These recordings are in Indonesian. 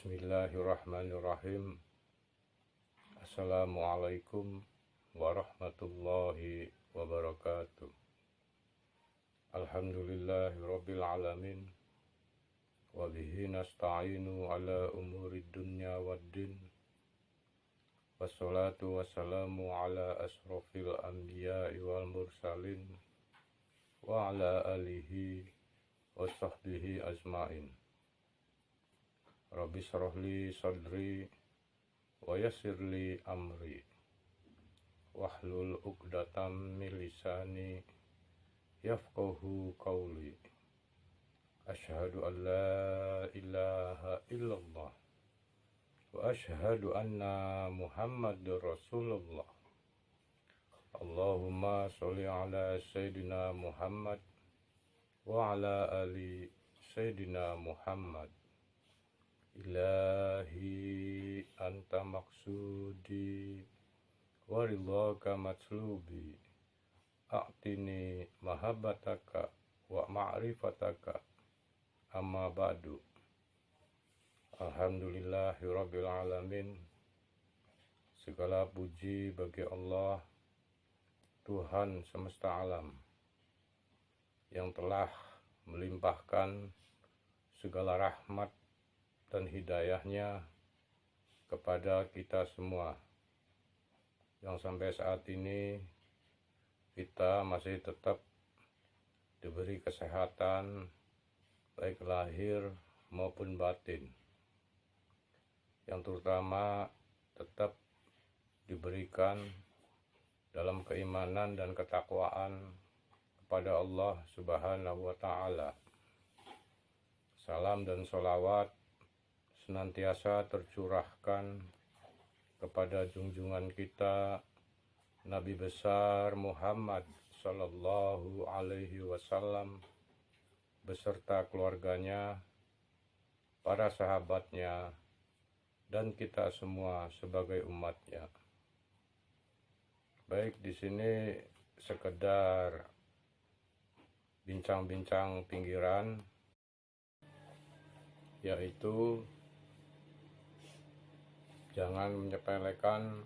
Bismillahirrahmanirrahim. Assalamualaikum warahmatullahi wabarakatuh. Alhamdulillahirabbil alamin. Wa bihi nasta'inu ala umurid dunya waddin. Wassalatu wassalamu ala asrofil anbiya'i wal mursalin wa ala alihi wa sahbihi ajmain. Rabbi shrah li sadri wa yassir li amri wahlul 'uqdatam min lisani yafqahu qawli. Asyhadu an la ilaha illallah wa asyhadu anna Muhammadur Rasulullah. Allahumma sholli ala sayyidina Muhammad wa ala ali sayyidina Muhammad. Ilahi anta maksudi wa ridhaka matslubi, a'tini mahabbataka wa ma'rifataka, amma ba'du. Alhamdulillahirabbil alamin. Segala puji bagi Allah, Tuhan semesta alam, yang telah melimpahkan segala rahmat dan hidayahnya kepada kita semua, yang sampai saat ini kita masih tetap diberi kesehatan baik lahir maupun batin, yang terutama tetap diberikan dalam keimanan dan ketakwaan kepada Allah Subhanahu wa Ta'ala. Salam dan sholawat senantiasa tercurahkan kepada junjungan kita Nabi besar Muhammad Sallallahu Alaihi Wasallam beserta keluarganya, para sahabatnya, dan kita semua sebagai umatnya. Baik, di sini sekedar bincang-bincang pinggiran, yaitu jangan menyepelekan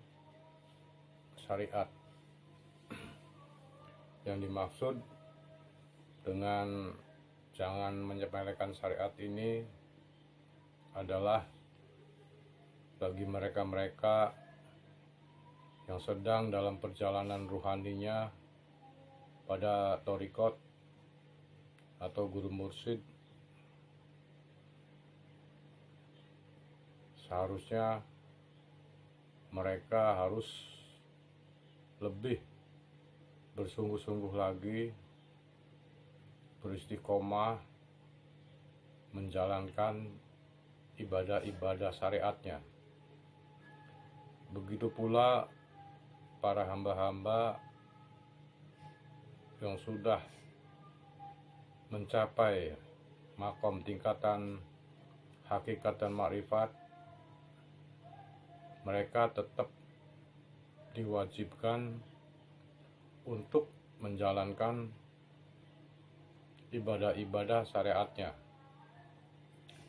syariat. Yang dimaksud dengan jangan menyepelekan syariat ini adalah bagi mereka-mereka yang sedang dalam perjalanan ruhaninya pada thariqat atau guru mursyid, seharusnya mereka harus lebih bersungguh-sungguh lagi, beristiqomah menjalankan ibadah-ibadah syariatnya. Begitu pula para hamba-hamba yang sudah mencapai makom tingkatan hakikat dan makrifat, mereka tetap diwajibkan untuk menjalankan ibadah-ibadah syariatnya.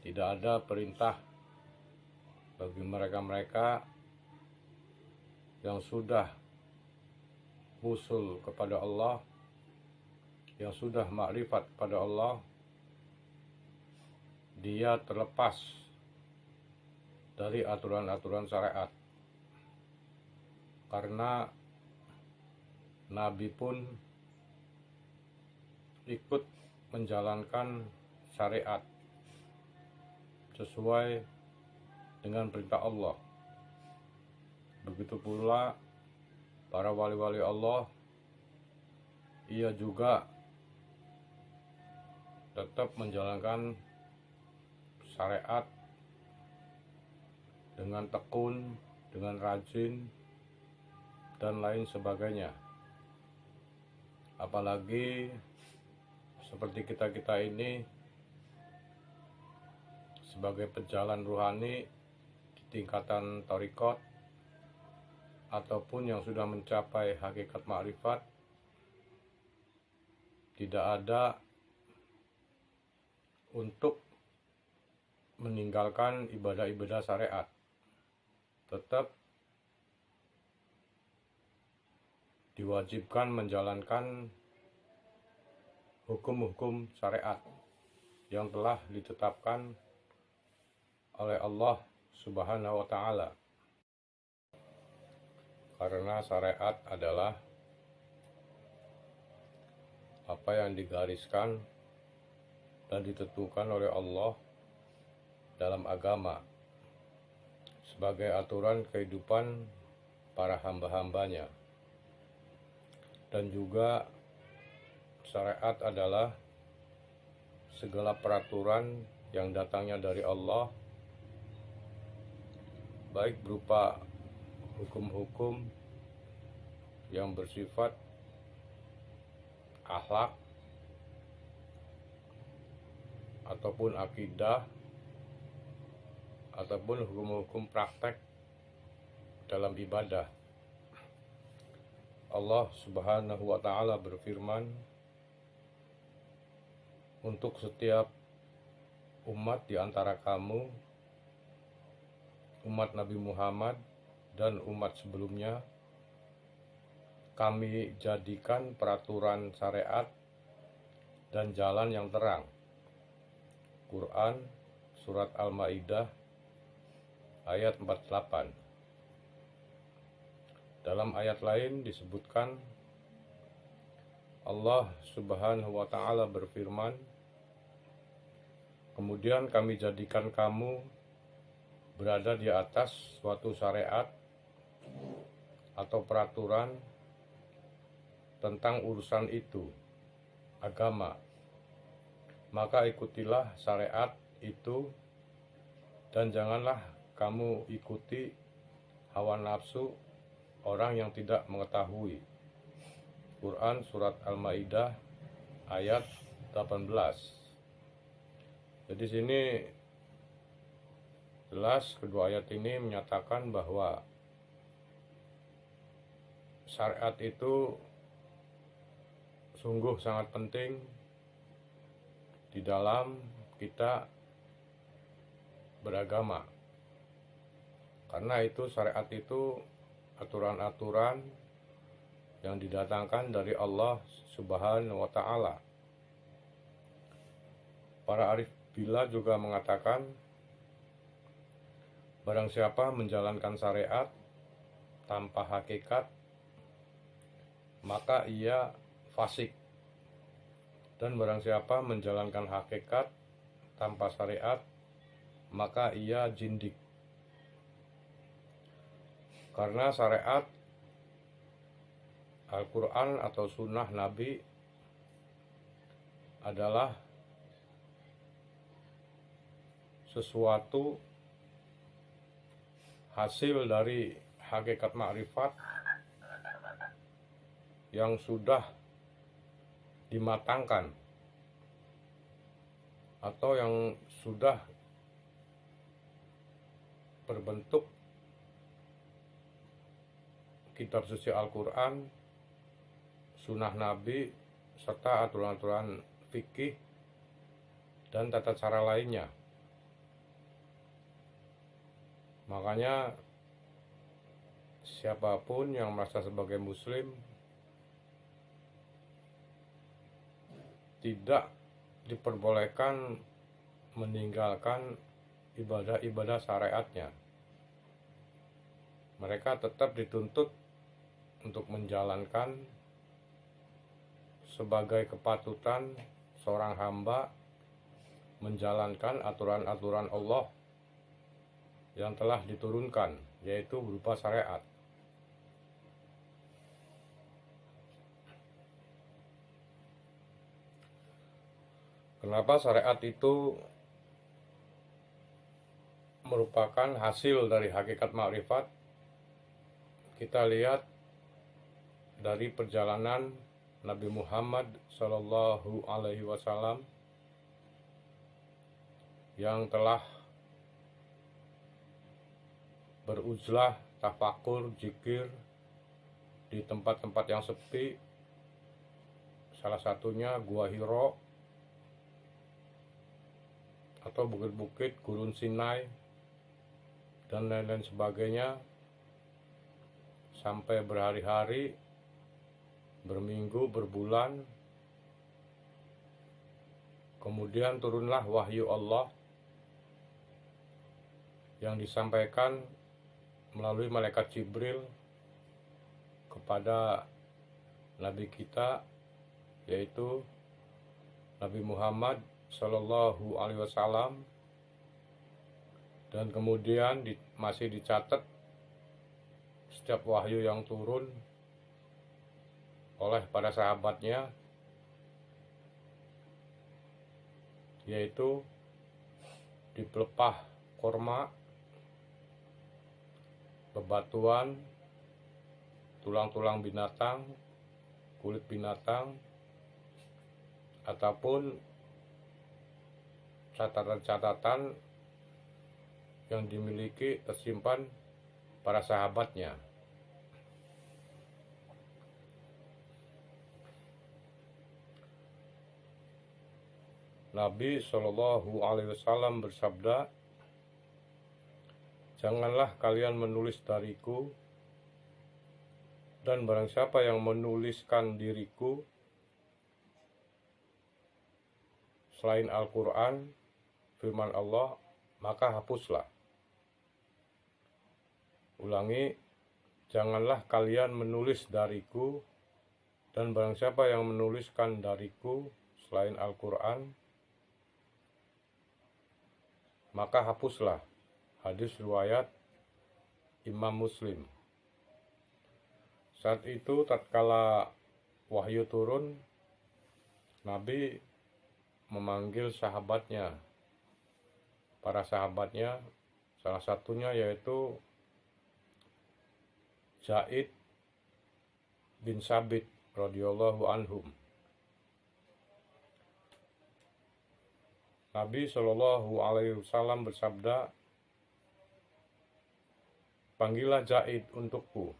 Tidak ada perintah bagi mereka-mereka yang sudah usul kepada Allah, yang sudah makrifat kepada Allah, dia terlepas dari aturan-aturan syariat. Karena Nabi pun ikut menjalankan syariat sesuai dengan perintah Allah. Begitu pula para wali-wali Allah, ia juga tetap menjalankan syariat dengan tekun, dengan rajin, dan lain sebagainya. Apalagi seperti kita-kita ini sebagai pejalan ruhani di tingkatan thariqat ataupun yang sudah mencapai hakikat makrifat, tidak ada untuk meninggalkan ibadah-ibadah syariat, tetap diwajibkan menjalankan hukum-hukum syariat yang telah ditetapkan oleh Allah Subhanahu wa Ta'ala. Karena syariat adalah apa yang digariskan dan ditentukan oleh Allah dalam agama sebagai aturan kehidupan para hamba-hambanya. Dan juga syariat adalah segala peraturan yang datangnya dari Allah, baik berupa hukum-hukum yang bersifat akhlak ataupun akidah ataupun hukum-hukum praktek dalam ibadah. Allah Subhanahu wa Ta'ala berfirman, untuk setiap umat di antara kamu, umat Nabi Muhammad dan umat sebelumnya, kami jadikan peraturan syariat dan jalan yang terang. Quran Surat Al-Ma'idah ayat 48. Dalam ayat lain disebutkan, Allah Subhanahu wa Ta'ala berfirman, kemudian kami jadikan kamu berada di atas suatu syariat atau peraturan tentang urusan itu, agama. Maka ikutilah syariat itu dan janganlah kamu ikuti hawa nafsu orang yang tidak mengetahui. Quran Surat Al-Ma'idah ayat 18. Jadi sini jelas kedua ayat ini menyatakan bahwa syariat itu sungguh sangat penting di dalam kita beragama. Karena itu syariat itu aturan-aturan yang didatangkan dari Allah Subhanahu wa Ta'ala. Para arif billah juga mengatakan, barang siapa menjalankan syariat tanpa hakikat, maka ia fasik. Dan barang siapa menjalankan hakikat tanpa syariat, maka ia jindik. Karena syariat Al-Quran atau sunnah Nabi adalah sesuatu hasil dari hakikat makrifat yang sudah dimatangkan atau yang sudah berbentuk kitab suci Al-Quran, sunnah Nabi, serta aturan-aturan fikih dan tata cara lainnya. Makanya siapapun yang merasa sebagai muslim tidak diperbolehkan meninggalkan ibadah-ibadah syariatnya. Mereka tetap dituntut untuk menjalankan sebagai kepatutan seorang hamba menjalankan aturan-aturan Allah yang telah diturunkan, yaitu berupa syariat. Kenapa syariat itu merupakan hasil dari hakikat makrifat? Kita lihat dari perjalanan Nabi Muhammad Shallallahu Alaihi Wasallam yang telah beruzlah, tafakur, zikir di tempat-tempat yang sepi, salah satunya Gua Hiro atau bukit-bukit Gurun Sinai dan lain-lain sebagainya sampai berhari-hari, berminggu, berbulan. Kemudian turunlah wahyu Allah yang disampaikan melalui malaikat Jibril kepada Nabi kita, yaitu Nabi Muhammad Shallallahu Alaihi Wasallam. Dan kemudian masih dicatat setiap wahyu yang turun oleh para sahabatnya, yaitu di pelepah korma, bebatuan, tulang-tulang binatang, kulit binatang, ataupun catatan-catatan yang dimiliki tersimpan para sahabatnya. Nabi Shallallahu Alaihi Wasallam bersabda, "Janganlah kalian menulis dariku, dan barang siapa yang menuliskan diriku selain Al-Quran, firman Allah, maka hapuslah." Ulangi, janganlah kalian menulis dariku, dan barang siapa yang menuliskan dariku selain Al-Quran, maka hapuslah. Hadis riwayat Imam Muslim. Saat itu tatkala wahyu turun, Nabi memanggil sahabatnya, para sahabatnya, salah satunya yaitu Zaid bin Sabit radhiyallahu anhum. Nabi Shallallahu Alaihi Wasallam bersabda, "Panggillah Zaid untukku,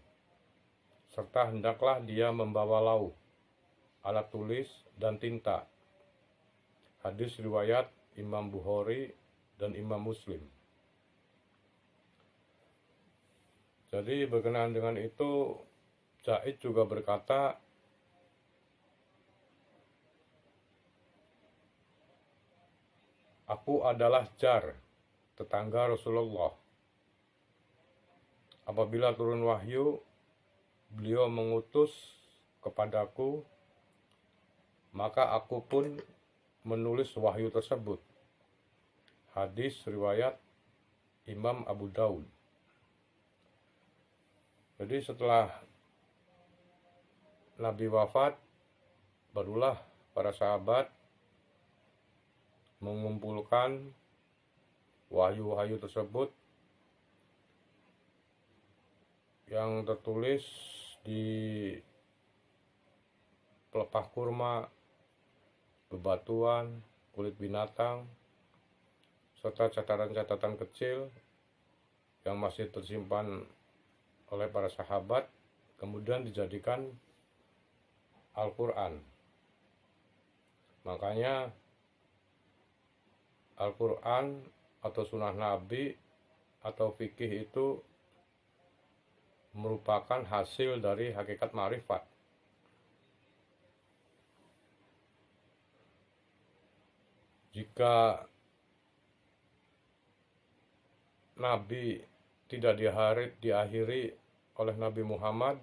serta hendaklah dia membawa lauh, alat tulis, dan tinta." Hadis riwayat Imam Bukhari dan Imam Muslim. Jadi berkenaan dengan itu, Zaid juga berkata, "Aku adalah Jar, tetangga Rasulullah. Apabila turun wahyu, beliau mengutus kepadaku, maka aku pun menulis wahyu tersebut." Hadis riwayat Imam Abu Daud. Jadi setelah Nabi wafat, barulah para sahabat mengumpulkan wahyu-wahyu tersebut yang tertulis di pelepah kurma, bebatuan, kulit binatang, serta catatan-catatan kecil yang masih tersimpan oleh para sahabat, kemudian dijadikan Al-Quran. Makanya Al-Quran atau sunnah Nabi atau fikih itu merupakan hasil dari hakikat ma'rifat. Jika Nabi tidak diakhiri oleh Nabi Muhammad,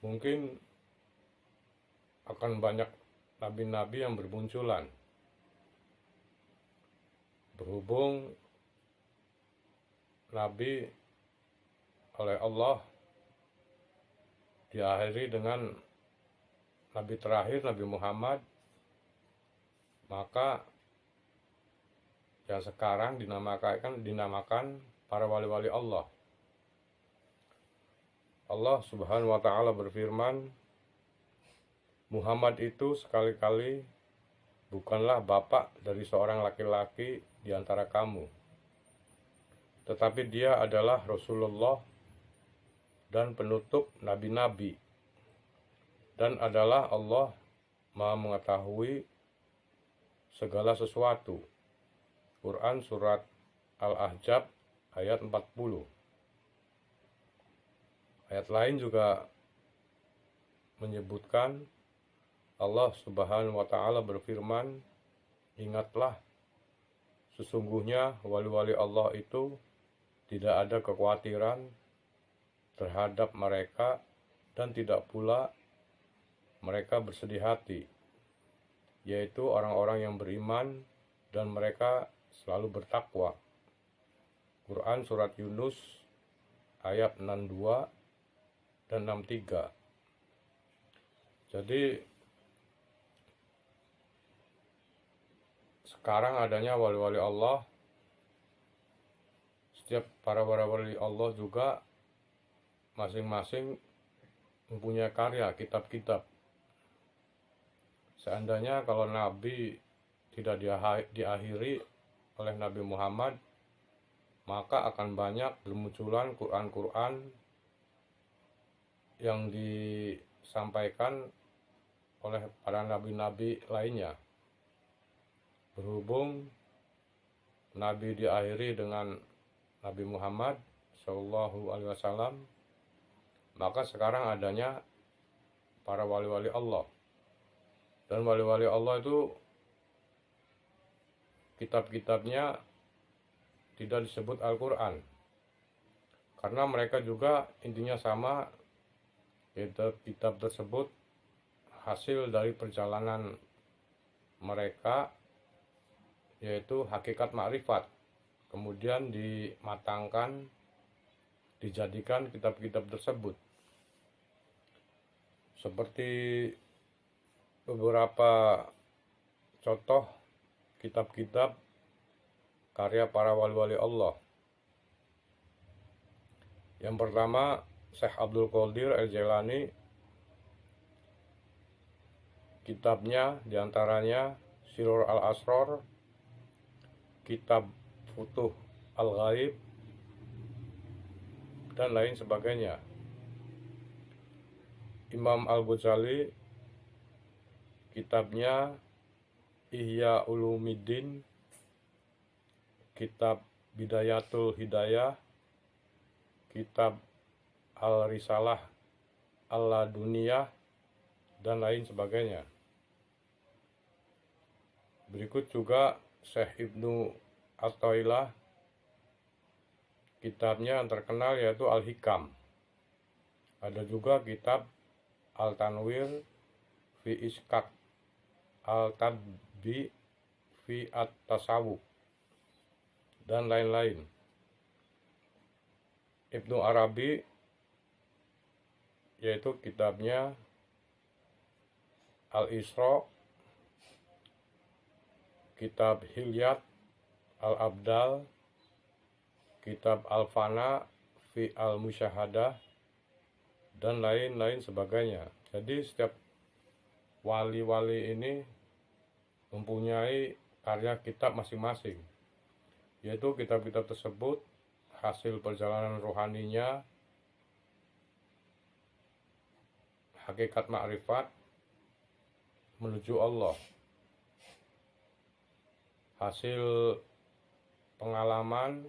mungkin akan banyak nabi-nabi yang bermunculan. Berhubung Nabi oleh Allah diakhiri dengan Nabi terakhir, Nabi Muhammad, maka yang sekarang dinamakan para wali-wali Allah. Allah Subhanahu wa Ta'ala berfirman, "Muhammad itu sekali-kali bukanlah bapak dari seorang laki-laki di antara kamu, tetapi dia adalah Rasulullah dan penutup nabi-nabi, dan adalah Allah Maha mengetahui segala sesuatu." Quran surat Al-Ahzab ayat 40. Ayat lain juga menyebutkan Allah Subhanahu wa Ta'ala berfirman, "Ingatlah, sesungguhnya wali-wali Allah itu tidak ada kekhawatiran terhadap mereka dan tidak pula mereka bersedih hati, yaitu orang-orang yang beriman dan mereka selalu bertakwa." Quran surat Yunus ayat 62 dan 63. Jadi sekarang adanya wali-wali Allah, setiap para wali Allah juga masing-masing mempunyai karya, kitab-kitab. Seandainya kalau Nabi tidak diakhiri oleh Nabi Muhammad, maka akan banyak bermunculan Quran-Quran yang disampaikan oleh para nabi-nabi lainnya. Berhubung Nabi diakhiri dengan Nabi Muhammad SAW, maka sekarang adanya para wali-wali Allah. Dan wali-wali Allah itu kitab-kitabnya tidak disebut Al-Quran, karena mereka juga intinya sama, kitab tersebut hasil dari perjalanan mereka, yaitu hakikat makrifat, kemudian dimatangkan, dijadikan kitab-kitab tersebut. Seperti beberapa contoh kitab-kitab karya para wali-wali Allah. Yang pertama, Syekh Abdul Qadir Al-Jailani, kitabnya diantaranya Sirur Al-Asrar, Kitab Futuh Al-Ghaib, dan lain sebagainya. Imam Al-Ghazali, kitabnya Ihya Ulumuddin, Kitab Bidayatul Hidayah, Kitab Al-Risalah Al-Laduniyah, dan lain sebagainya. Berikut juga Syekh Ibnu Athaillah, kitabnya yang terkenal yaitu Al-Hikam. Ada juga kitab Al-Tanwir fi Iskak, Al-Tadbi fi At-Tasawuf, dan lain-lain. Ibnu Arabi, yaitu kitabnya Al-Isra, Kitab Hilyat Al-Abdal, Kitab Al-Fana fi Al-Musyahadah, dan lain-lain sebagainya. Jadi setiap wali-wali ini mempunyai karya kitab masing-masing, yaitu kitab-kitab tersebut hasil perjalanan rohaninya, hakikat makrifat menuju Allah, hasil pengalaman,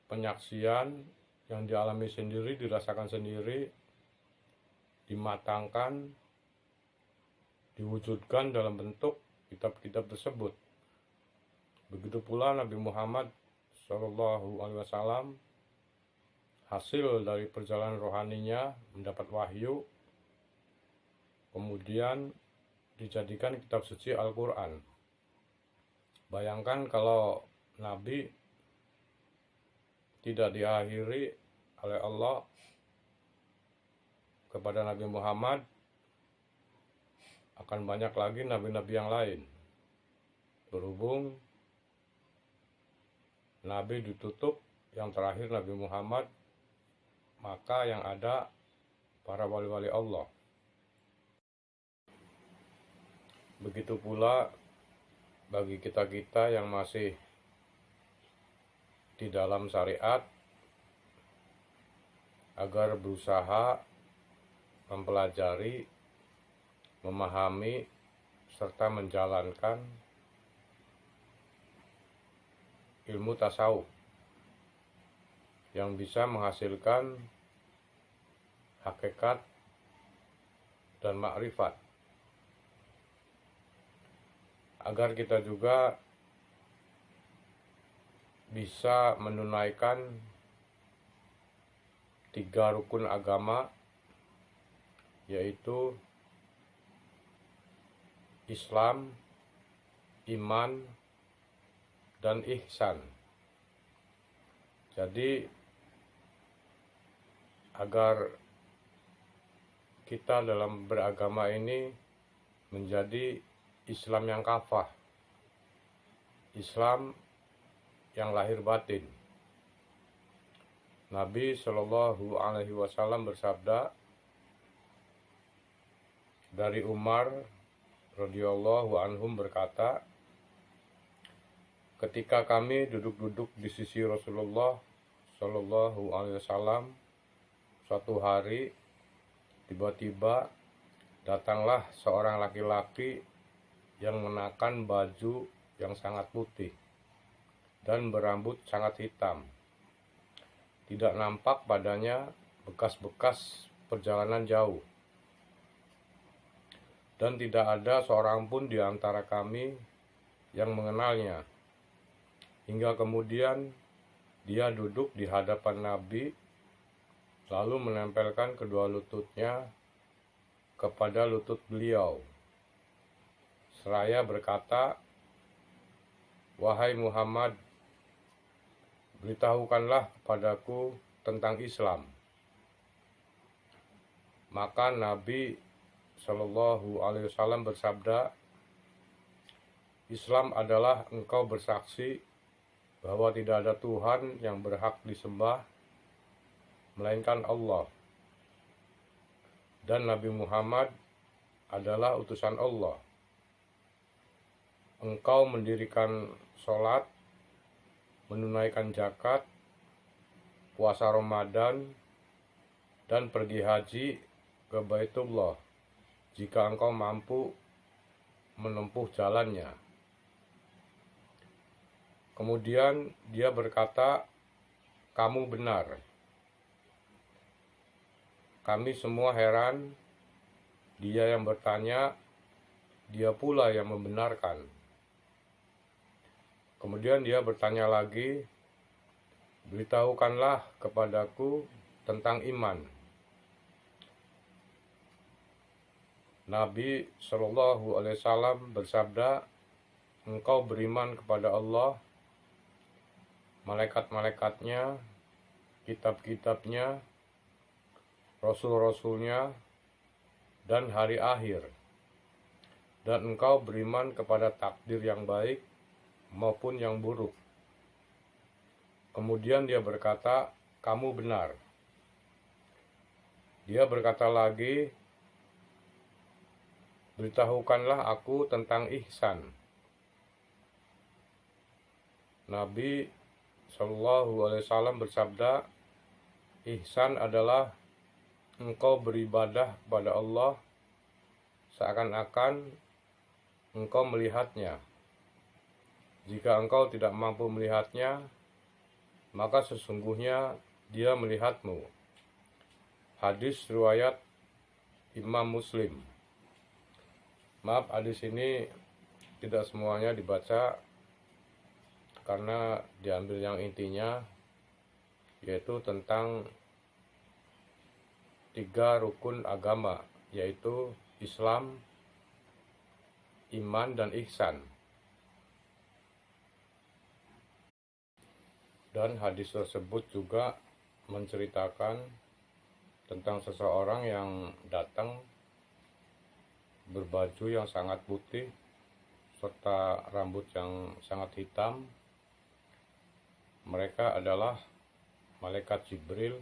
penyaksian yang dialami sendiri, dirasakan sendiri, dimatangkan, diwujudkan dalam bentuk kitab-kitab tersebut. Begitu pula Nabi Muhammad SAW, hasil dari perjalanan rohaninya mendapat wahyu, kemudian dijadikan kitab suci Al-Quran. Bayangkan kalau Nabi tidak diakhiri oleh Allah kepada Nabi Muhammad, akan banyak lagi nabi-nabi yang lain. Berhubung Nabi ditutup, yang terakhir Nabi Muhammad, maka yang ada para wali-wali Allah. Begitu pula bagi kita-kita yang masih di dalam syariat, agar berusaha mempelajari, memahami, serta menjalankan ilmu tasawuf yang bisa menghasilkan hakikat dan makrifat, agar kita juga bisa menunaikan 3 rukun agama, yaitu Islam, iman, dan ihsan. Jadi agar kita dalam beragama ini menjadi Islam yang kafah, Islam yang lahir batin. Nabi Shallallahu Alaihi Wasallam bersabda dari Umar radhiyallahu anhum berkata, ketika kami duduk-duduk di sisi Rasulullah Shallallahu Alaihi Wasallam, suatu hari tiba-tiba datanglah seorang laki-laki yang mengenakan baju yang sangat putih dan berambut sangat hitam. Tidak nampak padanya bekas-bekas perjalanan jauh. Dan tidak ada seorang pun di antara kami yang mengenalnya. Hingga kemudian dia duduk di hadapan Nabi, lalu menempelkan kedua lututnya kepada lutut beliau. Seraya berkata, "Wahai Muhammad, beritahukanlah kepadaku tentang Islam." Maka Nabi Shallallahu Alaihi Wasallam bersabda, "Islam adalah engkau bersaksi bahwa tidak ada Tuhan yang berhak disembah melainkan Allah, dan Nabi Muhammad adalah utusan Allah. Engkau mendirikan sholat, menunaikan zakat, puasa Ramadan, dan pergi haji ke Baitullah jika engkau mampu menempuh jalannya." Kemudian dia berkata, "Kamu benar." Kami semua heran. Dia yang bertanya, dia pula yang membenarkan. Kemudian dia bertanya lagi, "Beritahukanlah kepadaku tentang iman." Nabi Shallallahu Alaihi Wasallam bersabda, "Engkau beriman kepada Allah, malaikat-malaikatnya, kitab-kitabnya, rasul-rasulnya, dan hari akhir. Dan engkau beriman kepada takdir yang baik maupun yang buruk." Kemudian dia berkata, "Kamu benar." Dia berkata lagi, "Beritahukanlah aku tentang ihsan." Nabi Shallallahu Alaihi Wasallam bersabda, "Ihsan adalah engkau beribadah kepada Allah seakan-akan engkau melihatnya. Jika engkau tidak mampu melihatnya, maka sesungguhnya dia melihatmu." Hadis riwayat Imam Muslim. Maaf, hadis ini tidak semuanya dibaca karena diambil yang intinya, yaitu tentang 3 rukun agama, yaitu Islam, iman, dan ihsan. Dan hadis tersebut juga menceritakan tentang seseorang yang datang berbaju yang sangat putih serta rambut yang sangat hitam. Mereka adalah malaikat Jibril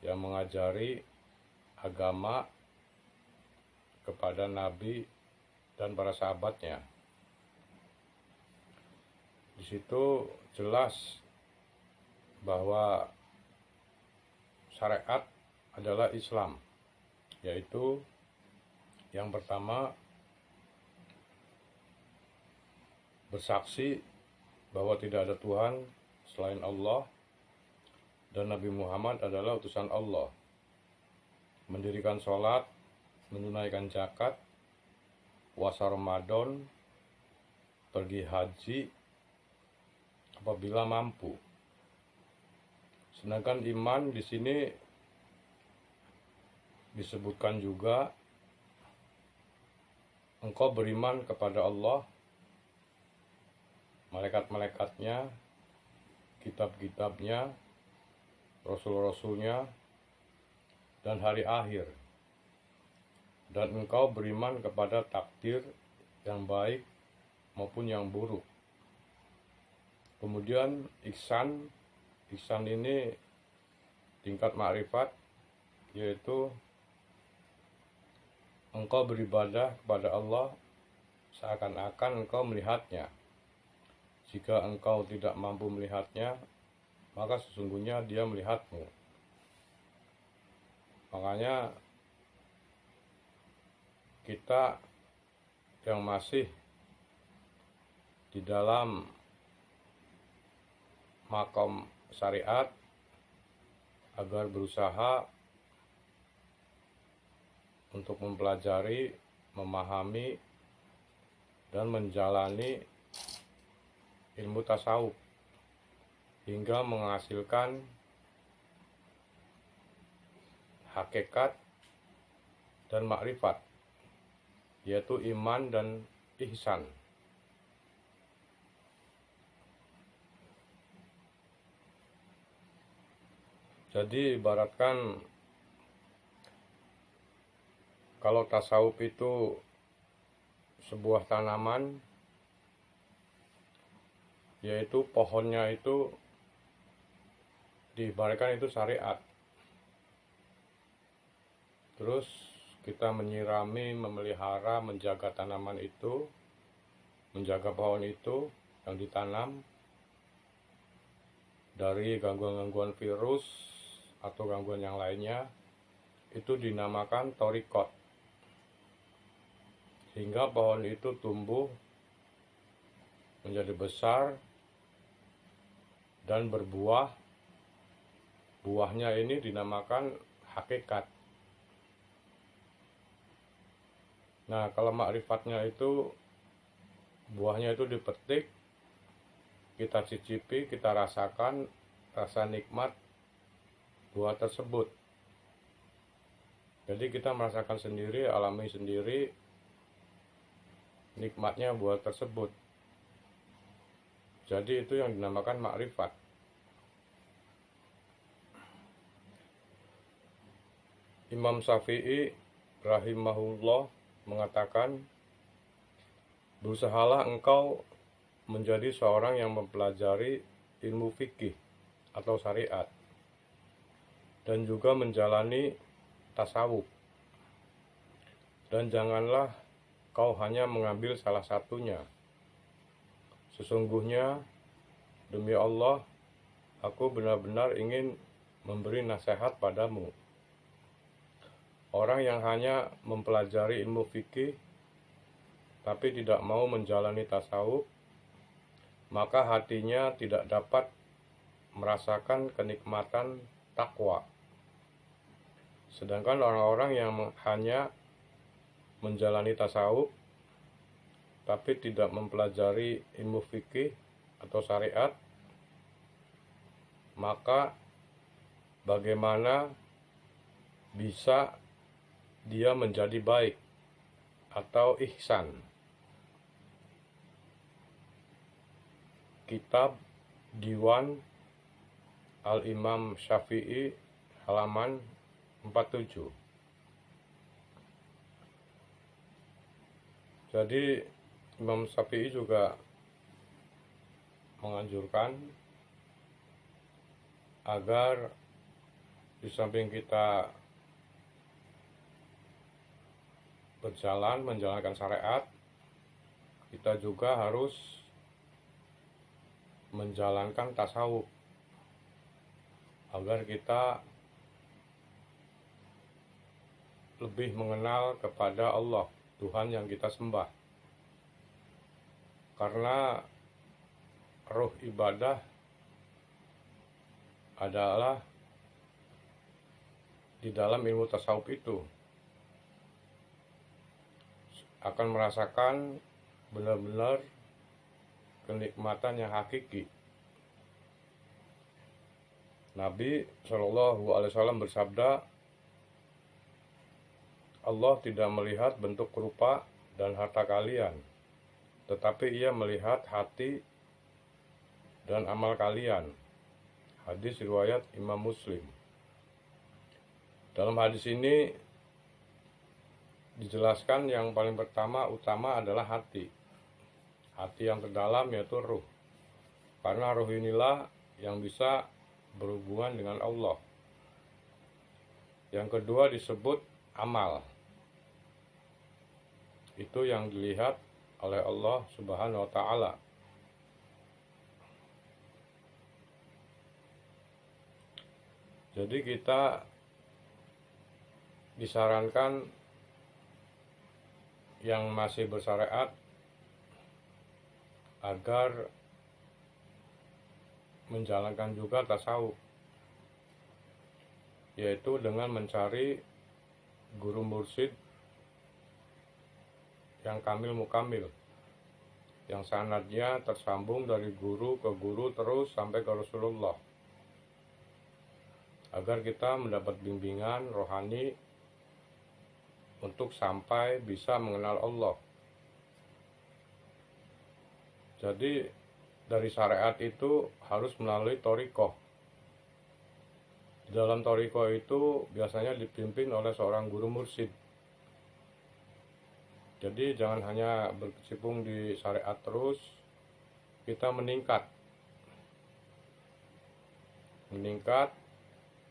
yang mengajari agama kepada Nabi dan para sahabatnya. Di situ jelas bahwa syariat adalah Islam, yaitu yang pertama bersaksi bahwa tidak ada Tuhan selain Allah dan Nabi Muhammad adalah utusan Allah. Mendirikan sholat, menunaikan zakat, puasa Ramadan, pergi haji apabila mampu. Sedangkan iman di sini disebutkan juga engkau beriman kepada Allah, malaikat-malaikatnya, kitab-kitabnya, rasul-rasulnya, dan hari akhir. Dan engkau beriman kepada takdir yang baik maupun yang buruk. Kemudian ihsan ini tingkat makrifat, yaitu engkau beribadah kepada Allah seakan-akan engkau melihatnya. Jika engkau tidak mampu melihatnya, maka sesungguhnya dia melihatmu. Makanya kita yang masih di dalam makom syariat agar berusaha untuk mempelajari, memahami, dan menjalani ilmu tasawuf hingga menghasilkan hakikat dan makrifat, yaitu iman dan ihsan. Jadi ibaratkan kalau tasawuf itu sebuah tanaman, yaitu pohonnya itu diibaratkan itu syariat. Terus kita menyirami, memelihara, menjaga tanaman itu, menjaga pohon itu yang ditanam dari gangguan-gangguan virus atau gangguan yang lainnya, itu dinamakan thorikot. Sehingga pohon itu tumbuh menjadi besar dan berbuah. Buahnya ini dinamakan hakikat. Nah, kalau makrifatnya itu buahnya itu dipetik, kita cicipi, kita rasakan rasa nikmat buah tersebut. Jadi kita merasakan sendiri, alami sendiri nikmatnya buah tersebut. Jadi itu yang dinamakan makrifat. Imam Syafi'i rahimahullah mengatakan, berusahalah engkau menjadi seorang yang mempelajari ilmu fikih atau syariat dan juga menjalani tasawuf. Dan janganlah kau hanya mengambil salah satunya. Sesungguhnya demi Allah, aku benar-benar ingin memberi nasihat padamu. Orang yang hanya mempelajari ilmu fikih tapi tidak mau menjalani tasawuf, maka hatinya tidak dapat merasakan kenikmatan takwa. Sedangkan orang-orang yang hanya menjalani tasawuf tapi tidak mempelajari ilmu fikih atau syariat, maka bagaimana bisa dia menjadi baik atau ihsan? Kitab Diwan Al-Imam Syafi'i halaman 47. Jadi Imam Syafi'i juga menganjurkan agar di samping kita berjalan menjalankan syariat, kita juga harus menjalankan tasawuf agar kita lebih mengenal kepada Allah, Tuhan yang kita sembah. Karena ruh ibadah adalah di dalam ilmu tasawuf itu akan merasakan benar-benar kenikmatan yang hakiki. Nabi Shallallahu Alaihi Wasallam bersabda, Allah tidak melihat bentuk rupa dan harta kalian, tetapi Ia melihat hati dan amal kalian. Hadis riwayat Imam Muslim. Dalam hadis ini dijelaskan yang paling utama adalah hati. Hati yang terdalam yaitu ruh. Karena ruh inilah yang bisa berhubungan dengan Allah. Yang kedua disebut amal. Itu yang dilihat oleh Allah Subhanahu wa Ta'ala. Jadi kita disarankan yang masih bersyariat agar menjalankan juga tasawuf, yaitu dengan mencari guru mursyid yang kamil mukamil, yang sanadnya tersambung dari guru ke guru terus sampai ke Rasulullah, agar kita mendapat bimbingan rohani untuk sampai bisa mengenal Allah. Jadi dari syariat itu harus melalui thariqah. Di dalam thariqah itu biasanya dipimpin oleh seorang guru mursyid. Jadi jangan hanya berkecimpung di syariat terus, kita meningkat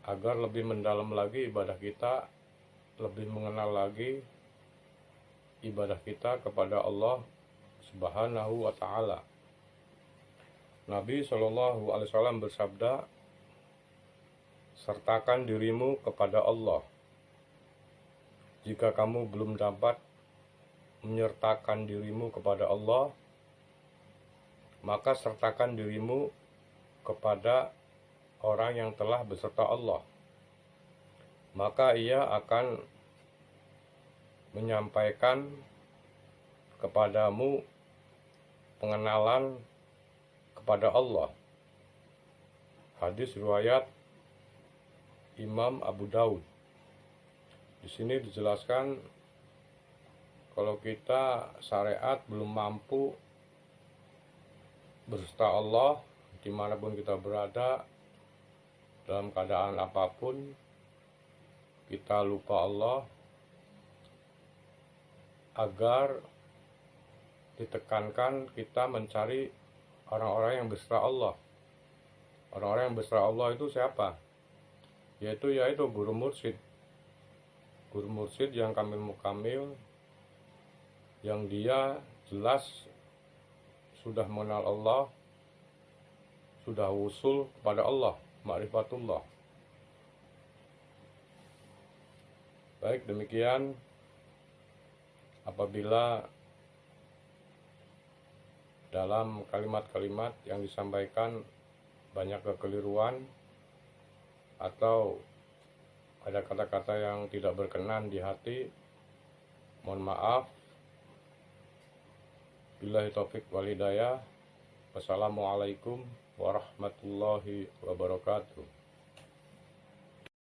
agar lebih mendalam lagi ibadah kita, lebih mengenal lagi ibadah kita kepada Allah Subhanahu wa Ta'ala. Nabi Shallallahu Alaihi Wasallam bersabda, sertakan dirimu kepada Allah. Jika kamu belum dapat menyertakan dirimu kepada Allah, maka sertakan dirimu kepada orang yang telah beserta Allah. Maka ia akan menyampaikan kepadamu pengenalan kepada Allah. Hadis riwayat Imam Abu Daud. Di sini dijelaskan kalau kita syariat belum mampu beserta Allah dimanapun kita berada, dalam keadaan apapun, kita lupa Allah, agar ditekankan kita mencari orang-orang yang beserta Allah. Orang-orang yang beserta Allah itu siapa? Yaitu guru mursyid. Guru mursyid yang kamil mukamil, yang dia jelas sudah mengenal Allah, sudah wusul kepada Allah, ma'rifatullah. Baik, demikian. Apabila dalam kalimat-kalimat yang disampaikan banyak kekeliruan atau ada kata-kata yang tidak berkenan di hati, mohon maaf. Billahi taufik wal hidayah. Wassalamualaikum warahmatullahi wabarakatuh.